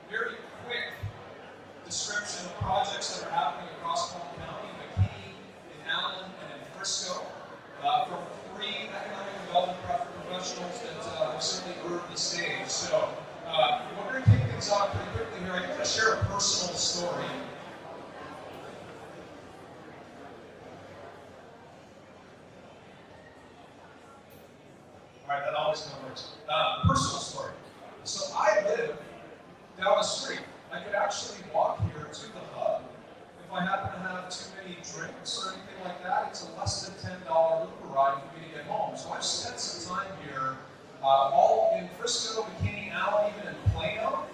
very quick description of projects that are happening across Palm County, McKinney, in Allen, and in Frisco, from three economic development professionals that have certainly earned the stage. So we're going to kick things off pretty quickly here. I want to share a personal story. All right, that always kind of works. Personal story. So I live down the street. I could actually walk here to the hub. If I happen to have too many drinks or anything like that, it's a less than $10 Uber ride for me to get home. So I've spent some time here, all in Frisco, McKinney, Allen, even in Plano.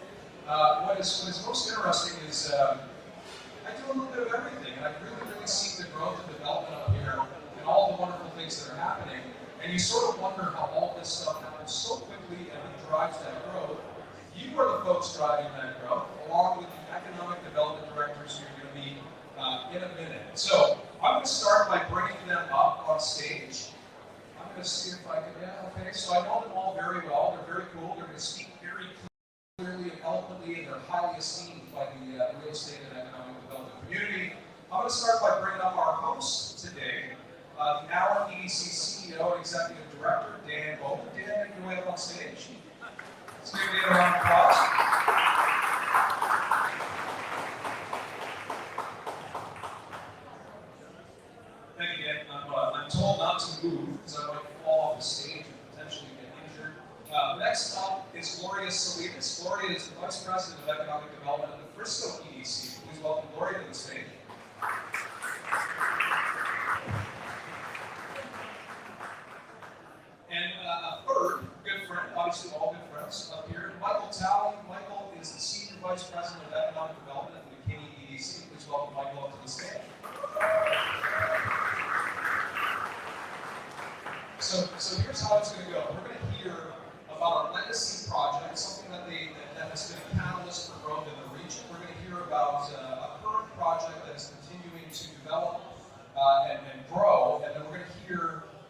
What is most interesting is I do a little bit of everything, and I really see the growth and development up here and all the wonderful things that are happening. And you sort of wonder how all this stuff happens so quickly and who drives that growth. You are the folks driving that growth, along with the economic development directors who you're going to meet in a minute. So I'm going to start by bringing them up on stage. I'm going to see if I can, okay, so I know them all very well. They're very cool. They're going to speak very clearly and eloquently, and they're highly esteemed by the real estate and economic development community. I'm going to start by bringing up our host today, the Allen EDC CEO and Executive Director, Dan Bowman. Dan, make your way up on stage. Let's give Dan a round of applause. Thank you, Dan. I'm told not to move because I might fall off the stage and potentially get injured. Next up is Gloria Salinas. Gloria is the Vice President of Economic Development at the Frisco EDC. Please welcome Gloria to the stage. And a third good friend, obviously all good friends up here, Michael Talley. Michael is the Senior Vice President of Economic Development at the McKinney EDC. Please welcome Michael up to the stage. So here's how it's going to go. We're going to hear about a legacy project, something that has been a catalyst for growth in the region. We're going to hear about a current project that is continuing to develop and grow, and then we're going to hear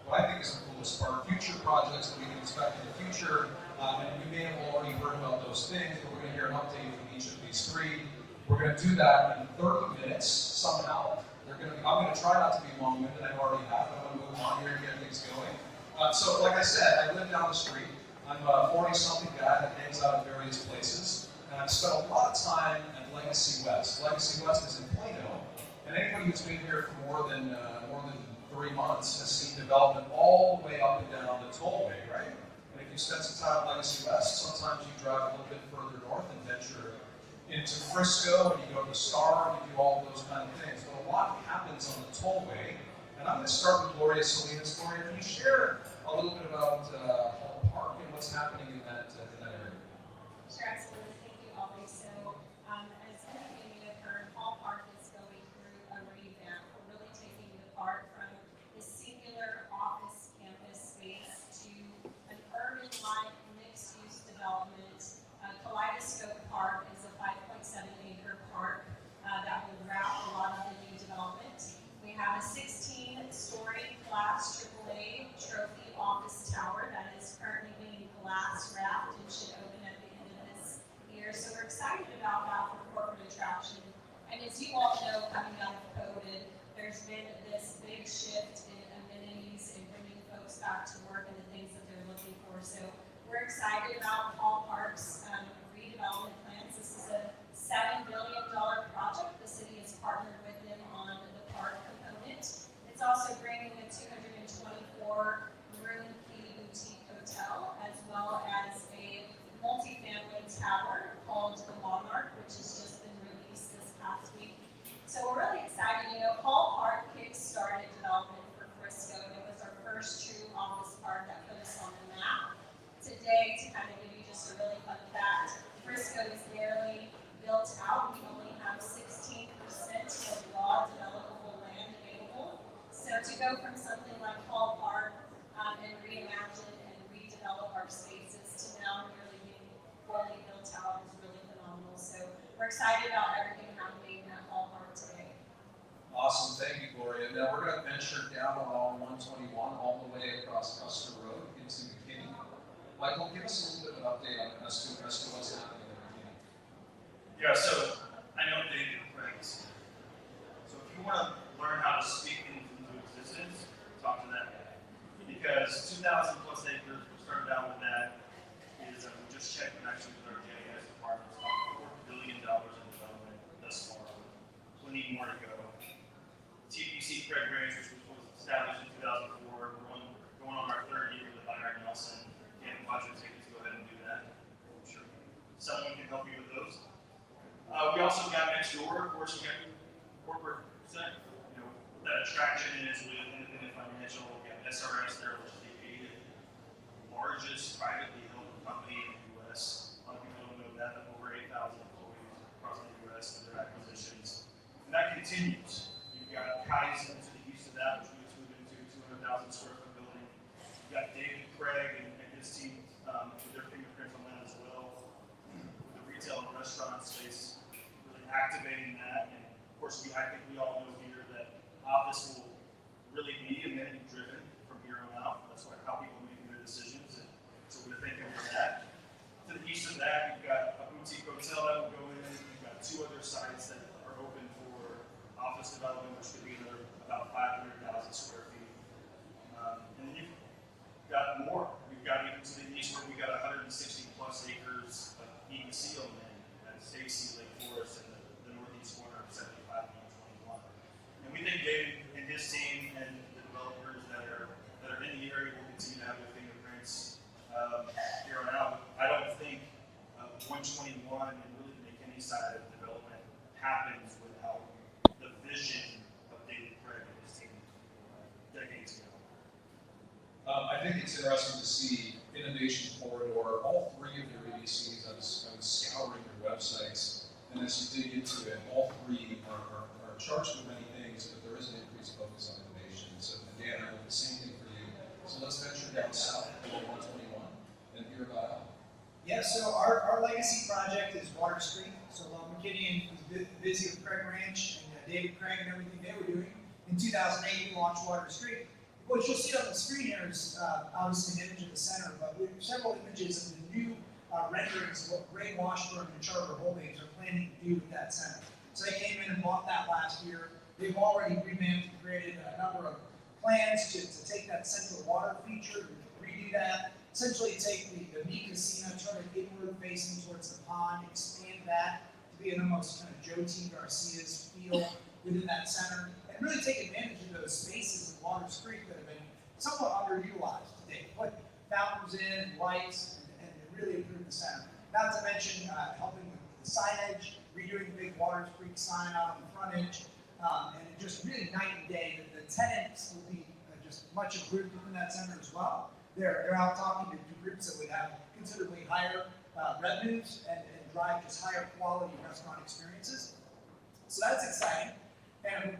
what I think is the coolest part, future projects that we can expect in the future. And you may have already heard about those things, but we're going to hear an update from each of these three. We're going to do that in 30 minutes somehow. I'm going to try not to be long-winded, I already have, but I'm going to move on here and get things going. So like I said, I live down the street. I'm a 40-something guy that hangs out in various places, and I've spent a lot of time at Legacy West. Legacy West is in Plano, and anybody who's been here for more than 3 months has seen development all the way up and down the tollway, right? And if you spend some time at Legacy West, sometimes you drive a little bit further north and venture into Frisco, and you go to Star, and you do all of those kind of things. But a lot happens on the tollway, and I'm going to start with Gloria Salinas. Gloria, can you share a little bit about Hall Park and what's happening in that area? Sure, absolutely. Thank you, Ollie. So, as many of you have heard, Hall Park is going through a revamp. We're really taking it apart from this singular office campus space to an urban-like mixed-use development. Kaleidoscope Park is a 5.7-acre park that will wrap a lot of the new development. We have a 16-story Class AAA trophy office tower that is currently being glass wrapped and should open at the end of this year. So we're excited about that for corporate attraction. And as you all know, coming out of COVID, there's been this big shift in amenities and bringing folks back to work and the things that they're looking for. So we're excited about Hall Park's redevelopment plans. This is a $7 billion project. The city has partnered with them on the park component. It's also bringing a 224-room key boutique hotel, as well as a multi-family tower called the Monarch, which has just been released this past week. So we're really excited. You know, Hall Park kick-started development for Frisco. It was our first true office park that put us on the map. Today, to kind of give you just a really fun fact, Frisco is barely built out. We only have 16% of raw developable land available. So to go from something like Hall Park and reimagine and redevelop our spaces to now really being fully built out is really phenomenal. So we're excited about everything happening at Hall Park today. Awesome, thank you, Gloria. Now we're going to venture down along 121 all the way across Custer Road into McKinney. Michael, give us a little bit of an update on as to what's happening in McKinney. Yeah, so I know David Craig's. So if you want to learn how to speak things into existence, talk to that guy. Because 2,000 plus acres, we started out with that, is we just checked and actually with our JS department, it's about $4 billion in development thus far. Plenty more to go. TPC Craig Ranch, which was established in 2004, we're going on our third year with Byron Nelson. Can't watch your tickets, go ahead and do that. I'm sure someone can help you with those. We also got next door, of course, we got corporate center. You know, that attraction is with independent financial. We got SRS there, which is the eighth largest privately held company in the U.S. A lot of people don't know that, over 8,000 employees across the U.S. and their acquisitions. And that continues. You've got Kaizen to the east of that, which we just moved into, 200,000 square foot building. You've got David Craig and his team with their fingerprints on that as well. With the retail and restaurant space, really activating that. And of course, I think we all know here that office will really be amenity driven from here on out. That's how people are making their decisions. And so we're thinking of that. To the east of that, you've got a boutique hotel that will go in. You've got two other sites that are open for office development, which could be another about 500,000 square feet. And then you've got more. We've got even to the east where we got 160 plus acres of EDC on land at Stacy Lake Forest and the northeast corner of 75 and 121. And we think David and his team and the developers that are in the area will continue to have their fingerprints here on out. I don't think 121 and really make any side of development happens without the vision of David Craig and his team decades ago. I think it's interesting to see Innovation Corridor, all three of your ABCs. I was scouring your websites, and as you dig into it, all three are charged with many things, but there is an increased focus on innovation. So, Dan, I hope the same thing for you. So let's venture down south to 121 and hear about it. Yeah, so our legacy project is Water Street. So McKinney was busy with Craig Ranch and David Craig and everything they were doing. In 2008, we launched Water Street. What you'll see on the screen here is obviously an image of the center, but we have several images of the new renderings of what Ray Washburn and Charter Holdings are planning to do with that center. So they came in and bought that last year. They've already revamped and created a number of plans to take that central water feature, redo that, essentially take the Mi Casino, turn it inward facing towards the pond, expand that to be an almost kind of Joe T. Garcia's feel within that center, and really take advantage of those spaces in Water Street that have been somewhat underutilized today. Put fountains in, lights, and really improve the center. Not to mention helping with the signage, redoing the big Water Street sign out on the frontage, and it just really night and day. The tenants will be just much improved within that center as well. They're out talking to groups that would have considerably higher revenues and drive just higher quality restaurant experiences. So that's exciting. And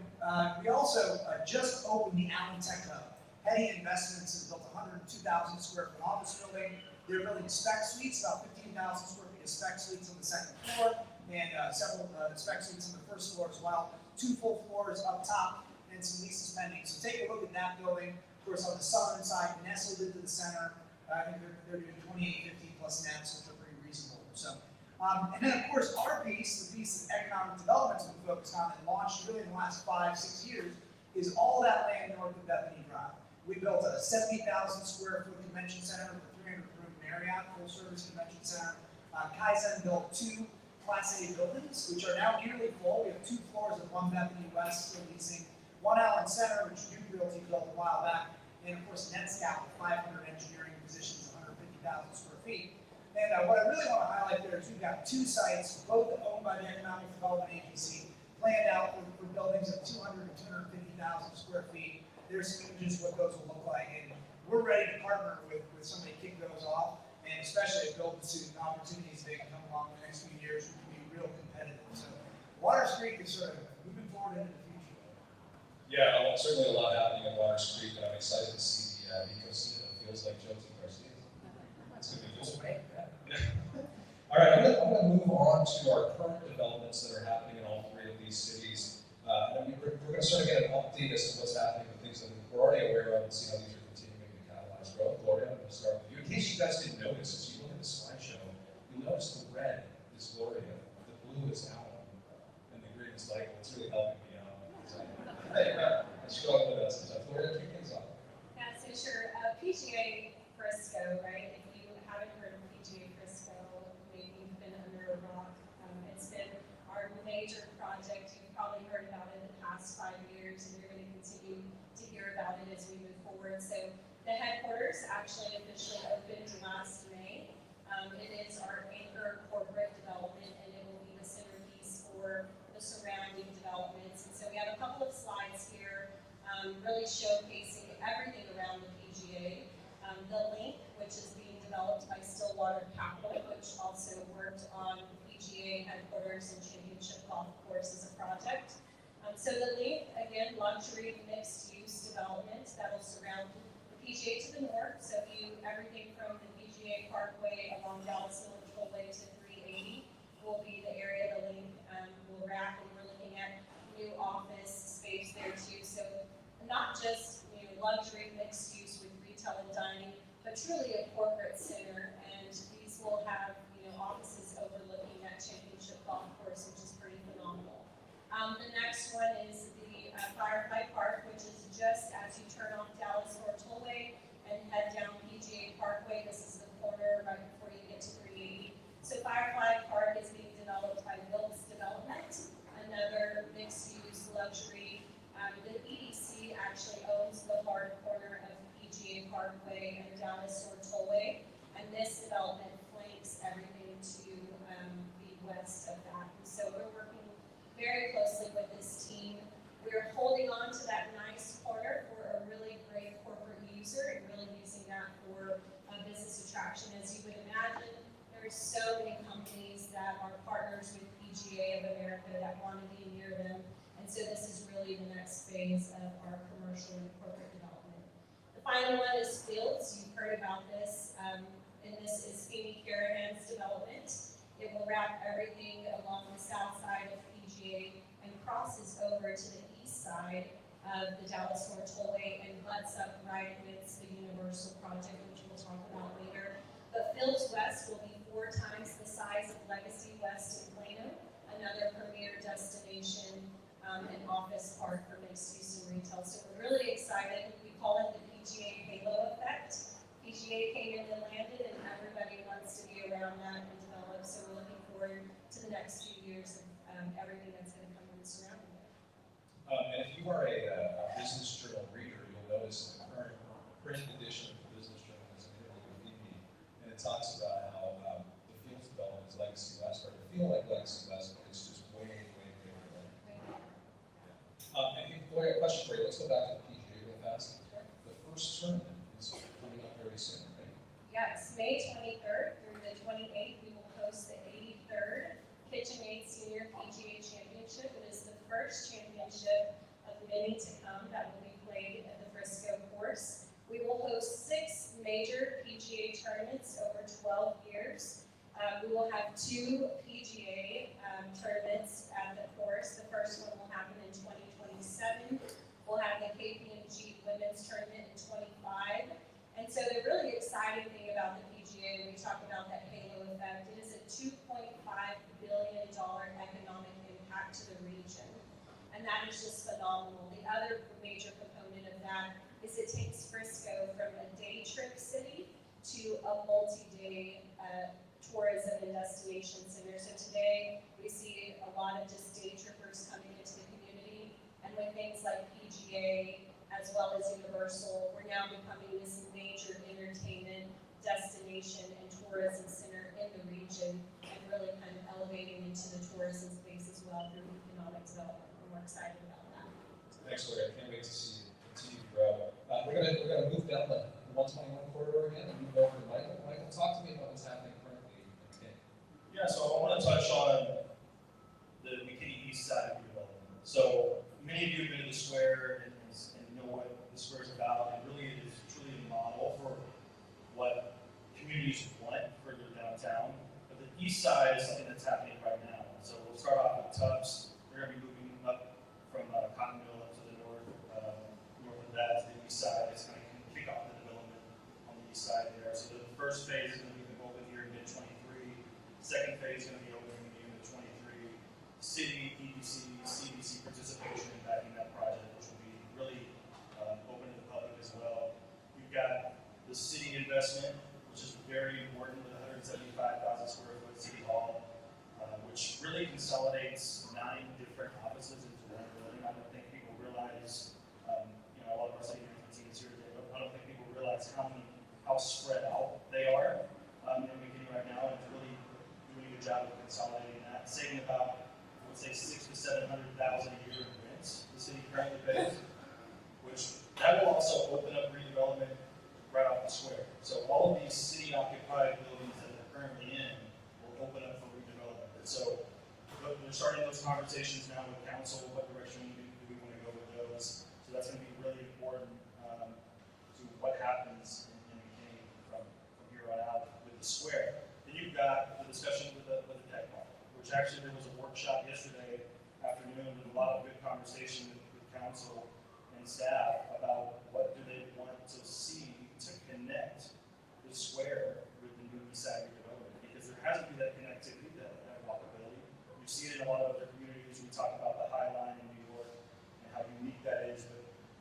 we also just opened the Allen Tech Hub. Heady Investments has built a 102,000 square foot office building. They're building spec suites, about 15,000 square feet of spec suites on the second floor, and several spec suites on the first floor as well. 2 full floors up top and some leases pending. So take a look at that building. Of course, on the southern side, nestled into the center, I think they're doing 2850 plus nets, which are pretty reasonable. So, and then of course, our piece, the piece that economic development's been focused on and launched really in the last 5-6 years, is all that land north of Bethany Drive. We built a 70,000 square foot convention center with a 300 room Marriott full service convention center. Kaizen built 2 Class A buildings, which are now nearly full. We have 2 floors of One Bethany West still leasing. One Allen Center, which Duke Realty built a while back, and of course NetScout with 500 engineering positions, 150,000 square feet. And what I really want to highlight there is we've got 2 sites, both owned by the Economic Development Agency, planned out for buildings of 200 to 250,000 square feet. There's some images of what those will look like, and we're ready to partner with somebody to kick those off, and especially if build-to-suit opportunities they can come along in the next few years, we can be real competitive. So Water Street is sort of moving forward into the future. Yeah, certainly a lot happening on Water Street. I'm excited to see the ecosystem. It feels like Joe T. Garcia. It's going to be cool. All right, I'm going to move on to our current developments that are happening in all 3 of these cities. And we're going to sort of get an update as to what's happening with things that we're already aware of and see how these are continuing to catalyze growth. Gloria, I'm going to start with you. In case you guys didn't notice, as you look at the slideshow, you'll notice the red is Gloria, the blue is out and the green is Michael. It's really helping me out. I struggle with that sometimes. Gloria, kick things off. Yeah, so sure. PGA Frisco, right? If you haven't heard of PGA Frisco, maybe you've been under a rock. It's been our major project. You've probably heard about it in the past 5 years, and you're going to continue to hear about it as we move forward. So the headquarters actually officially opened last May. It is our anchor corporate development, and it will be the centerpiece for the surrounding developments. And so we have a couple of slides here really showcasing everything around the PGA. The link, which is being developed by Stillwater Capital, which also worked on the PGA headquarters and championship golf course as a project. So the link, again, luxury mixed-use development that will surround the PGA to the north. So everything from the PGA Parkway along Dallas Mill Tollway to 380 will be the area the link will wrap, and we're looking at new office space there too. So not just luxury mixed use with retail and dining, but truly a corporate center. And these will have offices overlooking that championship golf course, which is pretty phenomenal. The next one is the Firefly Park, which is just as you turn off Dallas Fort Tollway and head down PGA Parkway. This is the corner right before you get to 380. So Firefly Park is being developed by Wilkes Development, another mixed-use luxury. The EDC actually owns the hard corner of PGA Parkway and Dallas Fort Tollway, and this development flanks everything to the west of that. And so we're working very closely with this team. We're holding on to that nice corner for a really great corporate user and really using that for business attraction. As you would imagine, there's so many companies that are partners with PGA of America that want to be near them. And so this is really the next phase of our commercial and corporate development. The final one is Fields. You've heard about this. And this is Feeney Caravan's development. It will wrap everything along the south side of PGA and crosses over to the east side of the Dallas Fort Tollway and butts up right against the Universal project, which we'll talk about later. But Fields West will be 4 times the size of Legacy West in Plano, another premier destination and office park for mixed use and retail. So we're really excited. We call it the PGA halo effect. PGA came in and landed, and everybody wants to be around that and develop. So we're looking forward to the next few years of everything that's going to come and surround it. And if you are a business journal reader, you'll notice in the current print edition of the business journal is an interview with VP, and it talks about how the Fields development is Legacy West, or to feel like Legacy West, but it's just way bigger than. I think, Gloria, a question for you. Let's go back to the PGA real fast. Sure. The first tournament is coming up very soon, right? Yes, May 23rd through the 28th, we will host the 83rd KitchenAid Senior PGA Championship. It is the first championship of many to come that will be played at the Frisco course. We will host 6 major PGA tournaments over 12 years. We will have 2 PGA tournaments at the course. The first one will happen in 2027. We'll have the KPMG Women's Tournament in 25. And so the really exciting thing about the PGA, when we talk about that halo effect, it is a $2.5 billion economic impact to the region. And that is just phenomenal. The other major component of that is it takes Frisco from a day trip city to a multi-day tourism and destination center. So today we see a lot of just day trippers coming into the community, and with things like PGA as well as Universal, we're now becoming this major entertainment destination and tourism center in the region, and really kind of elevating into the tourism space as well through economic development. We're excited about that. Thanks, Gloria. I can't wait to see you continue to grow. We're gonna move down the 121 corridor again and move over to Michael. Michael, talk to me about what's happening currently in King. Yeah, so I want to touch on the McKinney East side of redevelopment. So many of you have been to the square and know what the square is about. And really, it is truly a model for what communities want for their downtown. But the east side is something that's happening right now. So we'll start off with Tubbs. We're going to be moving up from Cotton Mill up to the north of that to the east side. It's going to kick off the development on the east side there. So the first phase is going to be open here in mid-23. Second phase is going to be opening in the 23. consolidates 9 different offices into one building. I don't think people realize, a lot of our city management teams here today, but I don't think people realize how spread out they are in McKinney right now, and it's really doing a good job of consolidating that, saving about, I would say, $600,000 to $700,000 a year in rents the city currently pays, which that will also open up redevelopment right off the square. So all of these city-occupied buildings that they're currently in will open up for redevelopment. And so they're starting those conversations now with council. What direction do we want to go with those? So that's going to be really important to what happens in McKinney from here on out with the square. Then you've got the discussion with the tech park, which actually there was a workshop yesterday afternoon with a lot of good conversation with council and staff about what do they want to see to connect the square with the new east side redevelopment, because there has to be that connectivity, that walkability. You see it in a lot of other communities. We talk about the High Line in New York and how unique that is,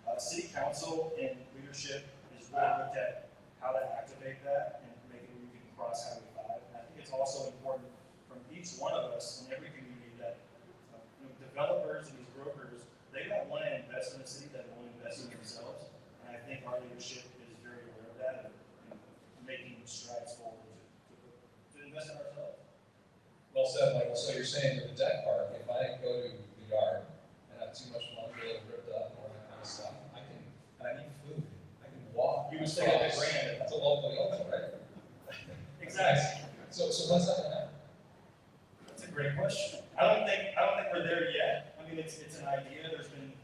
but city council and leadership is really looked at how to activate that and make it where you can cross Highway 5. And I think it's also important from each one of us in every community that developers and these brokers, they don't want to invest in a city that won't invest in themselves. And I think our leadership is very aware of that and making strides forward to invest in ourselves. Well said, Michael. So you're saying with the deck park, if I go to the yard and have too much lawn get ripped up and all that kind of stuff, I need food. I can walk. You would stay at the Grand. That's a local open, right? Exactly. So what's that gonna happen? That's a great question. I don't think we're there yet. I mean, it's an idea. There's been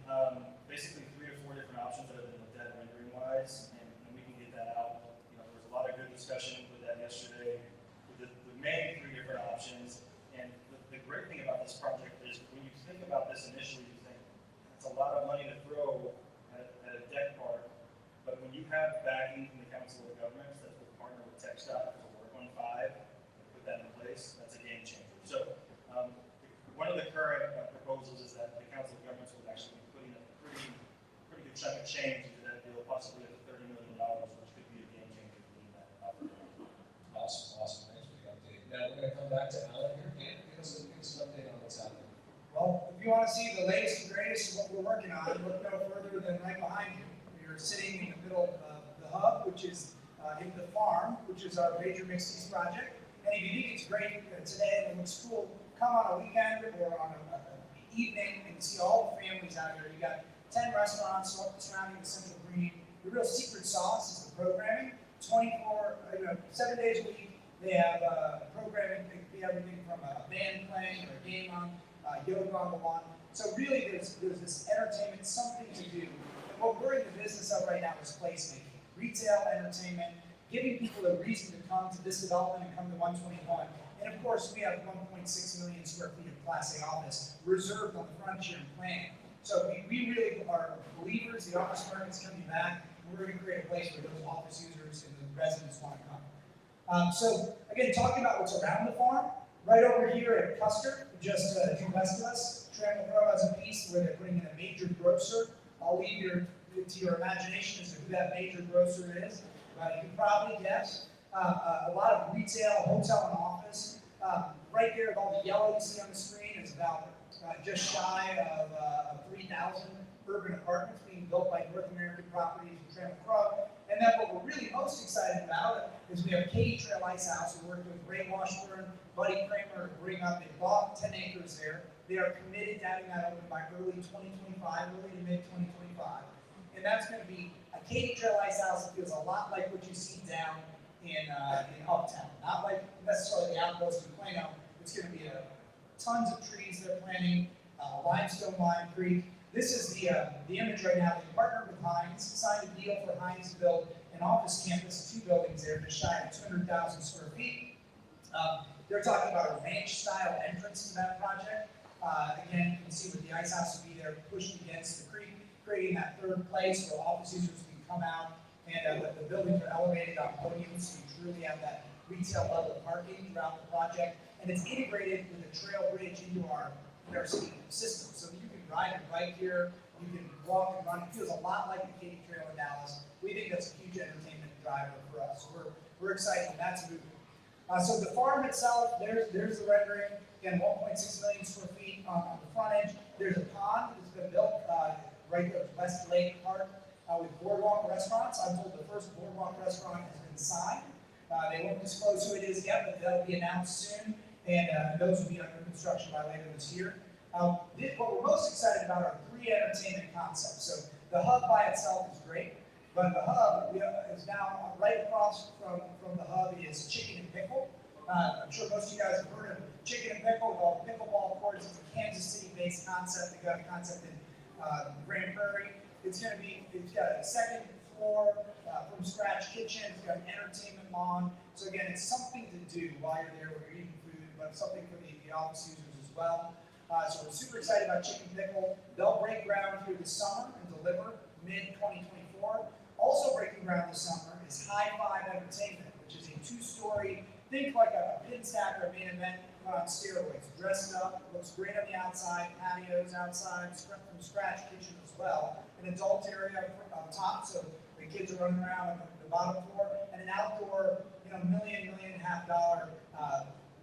basically 3 or 4 different options that have been looked at rendering wise, and we can get that out. There was a lot of good discussion with that yesterday. With the main 3 different options, and the great thing about this project is when you think about this initially, you think it's a lot of money to throw at a deck park, but when you have backing from the Council of Governments that will partner with TechStop to work on 5 and put that in place, that's a game changer. So one of the current proposals is that the Council of Governments would actually be putting a pretty good chunk of change into that deal, possibly up to $30 million, which could be a game changer for that opportunity. Awesome. Thanks for the update. Now we're gonna come back to Alan here. Dan, give us an update on what's happening. Well, if you want to see the latest and greatest of what we're working on, look no further than right behind you. You're sitting in the middle of the hub, which is in the farm, which is our major mixed-use project. And if you think it's great today and it looks cool, come on a weekend or on an evening and see all the families out here. You got 10 restaurants surrounding the Central Green. The real secret sauce is the programming. 7 days a week, they have programming. It could be everything from a band playing or a game on, yoga on the lawn. So really, there's this entertainment, something to do. And what we're in the business of right now is placemaking, retail entertainment, giving people a reason to come to this development and come to 121. And of course, we have 1.6 million square feet of Class A office reserved on the frontier and plan. So we really are believers. The office market's coming back, and we're going to create a place where those office users and the residents want to come. So again, talking about what's around the farm, right over here at Custer, just due west of us, Trammell Crow has a piece where they're putting in a major grocer. I'll leave to your imagination as to who that major grocer is. You can probably guess. A lot of retail, hotel, and office. Right there, with all the yellow you see on the screen, is about just shy of 3,000 urban apartments being built by North American Properties in Trammell Crow. And then what we're really most excited about is we have Katy Trail Ice House. We're working with Ray Washburn, Buddy Kramer to bring up. They bought 10 acres there. They are committed to having that open by early 2025, early to mid 2025. And that's going to be a Katy Trail Ice House that feels a lot like what you see down in Uptown. Not like necessarily the outpost in Plano. It's going to be tons of trees they're planting, limestone Lime Creek. This is the image right now. They partnered with Hines, signed a deal for Hines to build an office campus, 2 buildings there, just shy of 200,000 square feet. They're talking about a ranch-style entrance to that project. Again, you can see with the ice house will be there pushed against the creek, creating that third place where office users can come out, and the buildings are elevated on podiums, so you truly have that retail level parking throughout the project. And it's integrated with a trail bridge into our city system. So you can ride your bike here, you can walk and run. It feels a lot like the Katy Trail in Dallas. We think that's a huge entertainment driver for us. We're excited when that's moving. So the farm itself, there's the rendering. Again, 1.6 million square feet on the front edge. There's a pond that's been built right there, West Lake Park, with boardwalk restaurants. I'm told the first boardwalk restaurant has been signed. They won't disclose who it is yet, but that'll be announced soon, and those will be under construction by later this year. What we're most excited about are 3 entertainment concepts. So the hub by itself is great, but the hub is now right across from the hub is Chicken and Pickle. I'm sure most of you guys have heard of Chicken and Pickle with all the pickleball courts. It's a Kansas City-based concept. They got a concept in Grand Prairie. It's got a second floor from scratch kitchen. It's got an entertainment lawn. So again, it's something to do while you're there when you're eating food, but something for the office users as well. So we're super excited about Chicken Pickle. They'll break ground through the summer and deliver mid-2024. Also breaking ground this summer is High Five Entertainment, which is a 2-story, think like a pin stack or a main event on steroids. Dressed up, looks great on the outside, patios outside, from scratch kitchen as well. An adult area up top, so the kids are running around on the bottom floor, and an outdoor, $1.5 million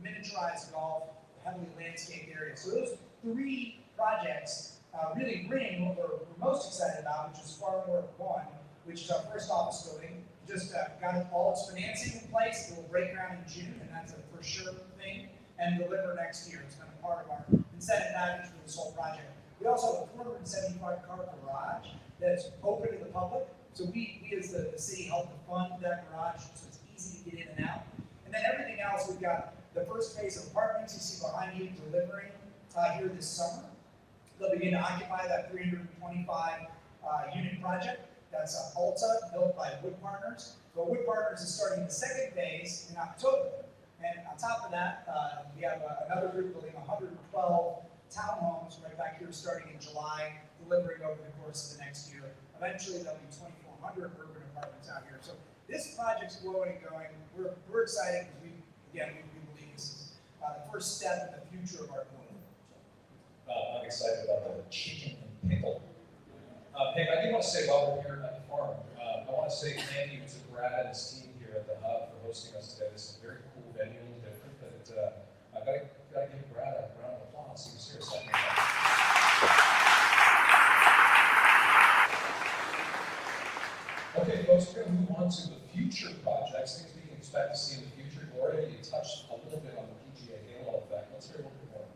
miniaturized golf, heavily landscaped area. So those 3 projects really bring what we're most excited about, which is Farm Work 1, which is our first office building. Just got all its financing in place. It will break ground in June, and that's a for sure thing, and deliver next year. It's been a part of our incentive package for this whole project. We also have a 475-car garage that's open to the public. So we as the city help to fund that garage, so it's easy to get in and out. And then everything else, we've got the first phase of apartments you see behind you delivering here this summer. They'll begin to occupy that 325 unit project. That's Alta, built by Wood Partners. But Wood Partners is starting the second phase in October. And on top of that, we have another group building 112 townhomes right back here starting in July, delivering over the course of the next year. Eventually, there'll be 2,400 urban apartments out here. So this project's growing and going. We're excited because we believe this is the first step in the future of our community. I'm excited about the chicken and pickle. Peg, I do want to say while we're here at the farm, I want to say thank you to Brad and his team here at the Hub for hosting us today. This is a very cool venue, a little different, but I've got to give Brad a round of applause. He was here a second ago. Okay, folks, we're going to move on to the future projects, things we can expect to see in the future. Gloria, you touched a little bit on the PGA halo effect. Let's hear a little bit more.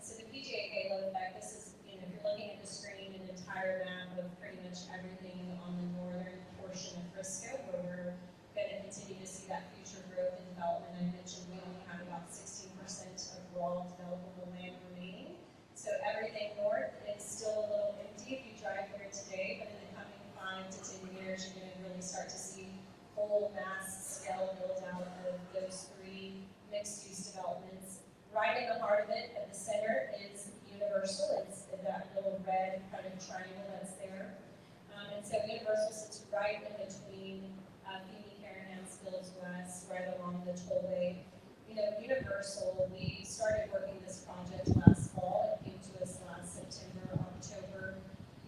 So the PGA halo effect, this is, if you're looking at the screen, an entire map of pretty much everything on the northern portion of Frisco, where we're going to continue to see that future growth and development. I mentioned we only have about 16% of raw developable land remaining. So everything north is still a little empty if you drive here today, but in the coming 5 to 10 years, you're going to really start to see full mass scale build out of those 3 mixed-use developments. Right in the heart of it, at the center, is Universal. It's that little red kind of triangle that's there. And so Universal sits right in between Phoebe Carenham's Fields West, right along the tollway. Universal, we started working this project last fall. It came to us last September, October.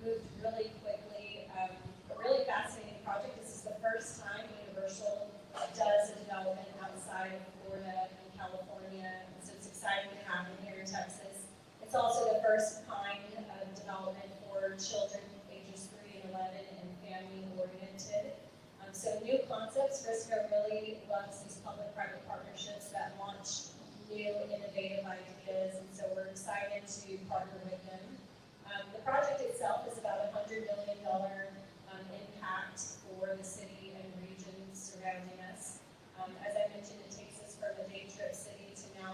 Moved really quickly. A really fascinating project. This is the first time Universal does a development outside of Florida and California. And so it's exciting to happen here in Texas. It's also the first kind of development for children ages 3 and 11 and family-oriented. So new concepts. Frisco really loves these public-private partnerships that launch new innovative ideas, and so we're excited to partner with them. The project itself is about a $100 million impact for the city and regions surrounding us. As I mentioned, it takes us from a day trip city to now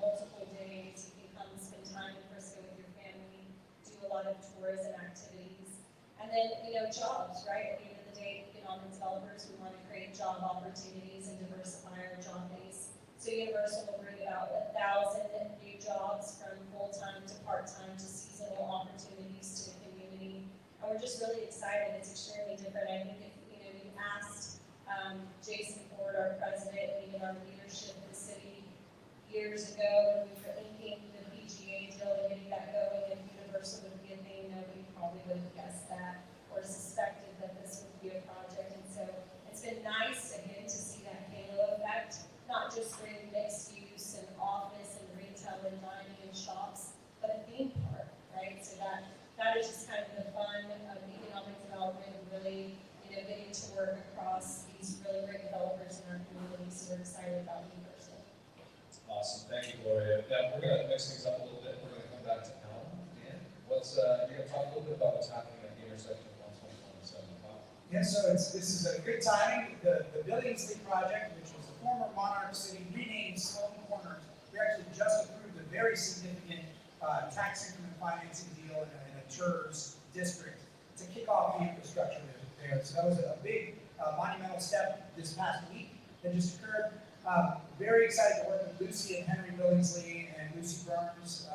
multiple days. You can come spend time in Frisco with your family, do a lot of tourism activities. And then, jobs, right? At the end of the day, developers, we want to create job opportunities and diversify our job base. So Universal will bring about 1,000 new jobs from full-time to part-time to seasonal opportunities to the community. And we're just really excited. It's extremely different. I think if you asked Jason Ford, our president, and even our leadership in the city years ago when we were inking the PGA deal and getting that going, and Universal would be a thing, nobody probably would have guessed that or suspected that this would be a project. And so it's been nice again to see that halo effect and dining and shops, but a theme park, right? So that is just kind of the fun of economic development, really, getting to work across these really great developers in our community. So we're excited about University. Awesome, thank you, Gloria. Now, we're gonna mix things up a little bit. We're gonna come back to Alan. Dan, you're gonna talk a little bit about what's happening at the intersection of 121 and 75. Yeah, so this is a good timing. The Billingsley project, which was the former Monarch City, renamed Sloan Corners, we actually just approved a very significant tax increment financing deal in a TERS district to kick off the infrastructure there. So that was a big monumental step this past week that just occurred. Very excited to work with Lucy and Henry Billingsley and Lucy Burns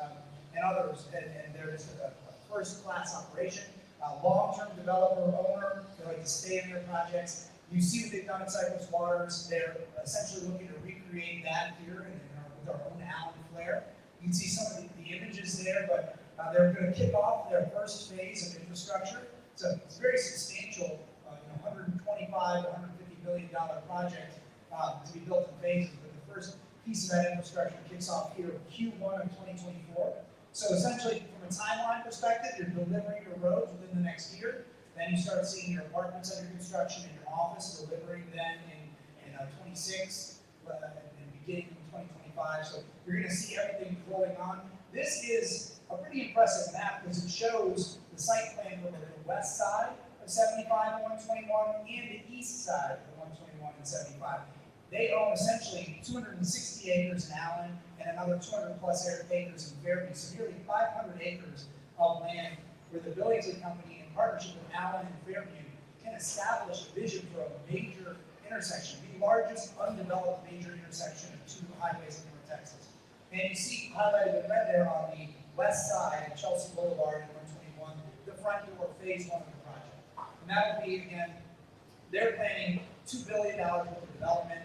and others, and they're just a first-class operation. Long-term developer, owner, they like to stay in their projects. You see what they've done at Cypress Waters. They're essentially looking to recreate that here with our own Allen Flair. You can see some of the images there, but they're going to kick off their first phase of infrastructure. So it's a very substantial, $125 to $150 billion project to be built in phases. But the first piece of that infrastructure kicks off here in Q1 of 2024. So essentially, from a timeline perspective, you're delivering your roads within the next year. Then you start seeing your apartments under construction and your office delivering then in 26 and beginning in 2025. So you're going to see everything rolling on. This is a pretty impressive map because it shows the site plan for the west side of 75 and 121 and the east side of the 121 and 75. They own essentially 260 acres in Allen and another 200 plus acres in Fairview, so nearly 500 acres of land where the Billingsley Company, in partnership with Allen and Fairview, can establish a vision for a major intersection, the largest undeveloped major intersection of two highways in North Texas. And you see highlighted in red there on the west side of Chelsea Boulevard and 121, the front door, phase one of the project. And that would be, again, they're planning $2 billion worth of development,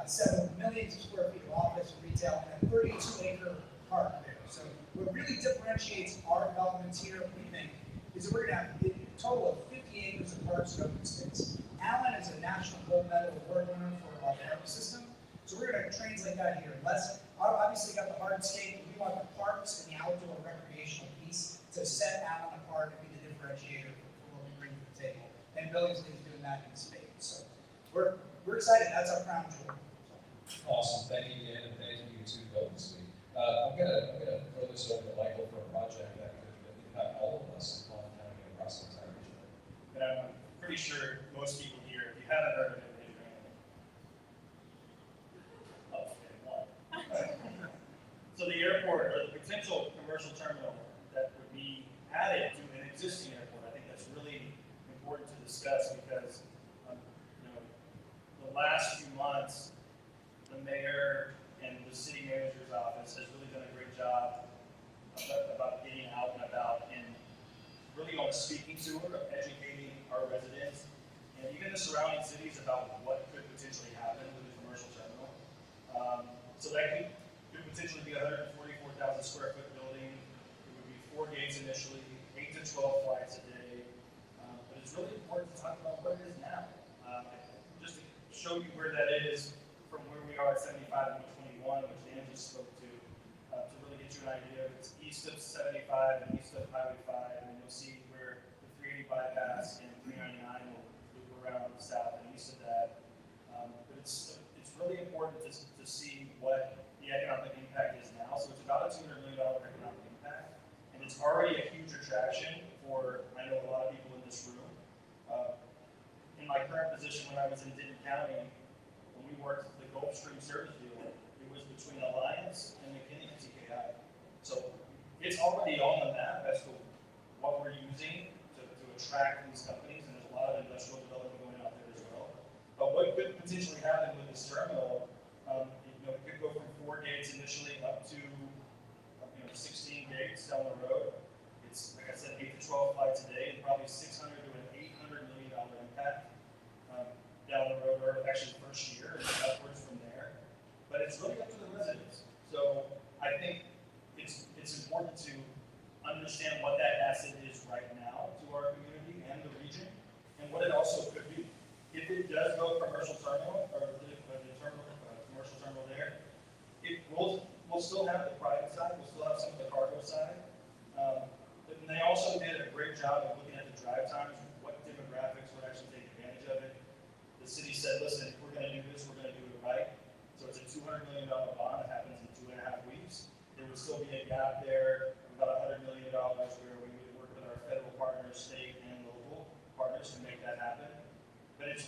several millions of square feet of office, retail, and a 32-acre park there. So what really differentiates our developments here, we think, is that we're going to have a total of 50 acres of parks and open space. Allen is a National Gold Medal Award winner for our park system, so we're going to translate that here. Obviously got the hardscape, we want the parks and the outdoor recreational piece to set Allen apart and be the differentiator for what we bring to the table. And Billingsley is doing that in spades. So we're excited. That's our crown jewel. Awesome, thank you, Dan, and thank you to Billingsley. I'm gonna throw this over to Michael for a project that could impact all of us in Collin County and across the entire region. But I'm pretty sure most people here, if you haven't heard of it, raise your hand. Oh, okay, one. So the airport, or the potential commercial terminal that would be added to an existing airport, I think that's really important to discuss because the last few months, the mayor and the city manager's office has really done a great job about getting out and about and really on a speaking tour of educating our residents and even the surrounding cities about what could potentially happen with a commercial terminal. So that could potentially be a 144,000 square foot building. It would be 4 gates initially, 8 to 12 flights a day. But it's really important to talk about what it is now. Just to show you where that is from where we are at 75 and 121, which Dan just spoke to really get you an idea. It's east of 75 and east of Highway 5, and you'll see where the 380 bypass and 399 will loop around south and east of that. But it's really important to see what the economic impact is now. So it's about a $200 million economic impact, and it's already a huge attraction for, I know, a lot of people in this room. In my current position when I was in Denton County, when we worked the Gulfstream service deal, it was between Alliance and McKinney TKI. So it's already on the map as to what we're using to attract these companies, and there's a lot of industrial development going out there as well. But what could potentially happen with this terminal, it could go from 4 gates initially up to 16 gates down the road. It's, like I said, 8 to 12 flights a day, and probably $600 to an $800 million impact down the road, or actually the first year, and upwards from there. But it's really up to the residents. So I think it's important to understand what that asset is right now to our community and the region, and what it also could be. If it does go commercial terminal, or the terminal, commercial terminal there, we'll still have the private side, we'll still have some of the cargo side. And they also did a great job of looking at the drive times, what demographics would actually take advantage of it. The city said, listen, if we're going to do this, we're going to do it right. So it's a $200 million bond that happens in 2.5 weeks. There would still be a gap there of about $100 million where we would work with our federal partners, state and local partners to make that happen. But it's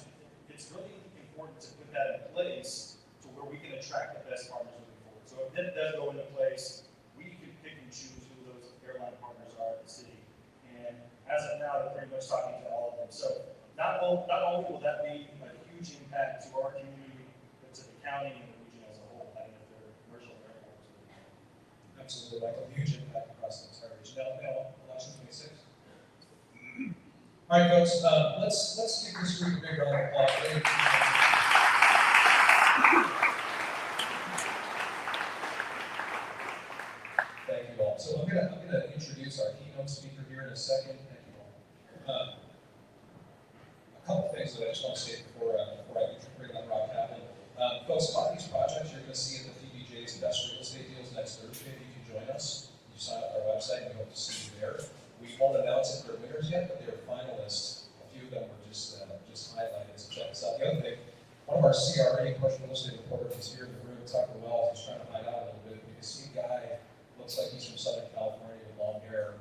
really important to put that in place to where we can attract the best partners moving forward. So if that does go into place, we can pick and choose who those airline partners are at the city. And as of now, they're pretty much talking to all of them. So not only will that be a huge impact to our community, but to the county and the region as a whole, having if they're commercial airports. Absolutely, like a huge impact across the entire region. Now, election 26. All right, folks, let's give this group a big round of applause. Thank you all. So I'm gonna introduce our keynote speaker here in a second. Thank you all. A couple things that I just want to say before I bring on Rob Kaplan. Folks, a lot of these projects you're going to see at the PBJ's Best Real Estate Deals next Thursday. If you can join us, you sign up for our website, and we hope to see you there. We won't announce if they're winners yet, but they're finalists. A few of them were just highlighted. So check this out. The other thing, one of our CRA, commercial real estate reporters, is here in the room, Tucker Wells. He's trying to hide out a little bit. Because see, guy looks like he's from Southern California with long hair.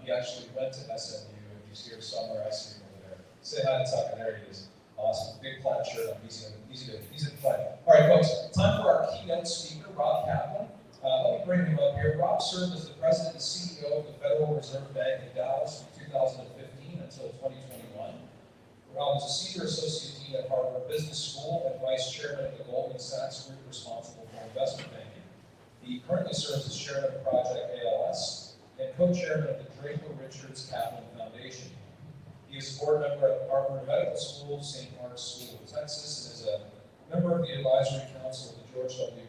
He actually went to SMU, and he's here somewhere. I see him over there. Say hi to Tucker. There he is. Awesome. Big plaid shirt on. Easy to find. All right, folks. Time for our keynote speaker, Rob Kaplan. Let me bring him up here. Rob served as the president and CEO of the Federal Reserve Bank in Dallas from 2015 until 2021. Rob is a senior associate dean at Harvard Business School and vice chairman of the Goldman Sachs Group responsible for investment banking. He currently serves as chairman of Project ALS and co-chairman of the Draper Richards Kaplan Foundation. He is a board member at Harvard Medical School, St. Mark's School of Texas, and is a member of the advisory council of the George W.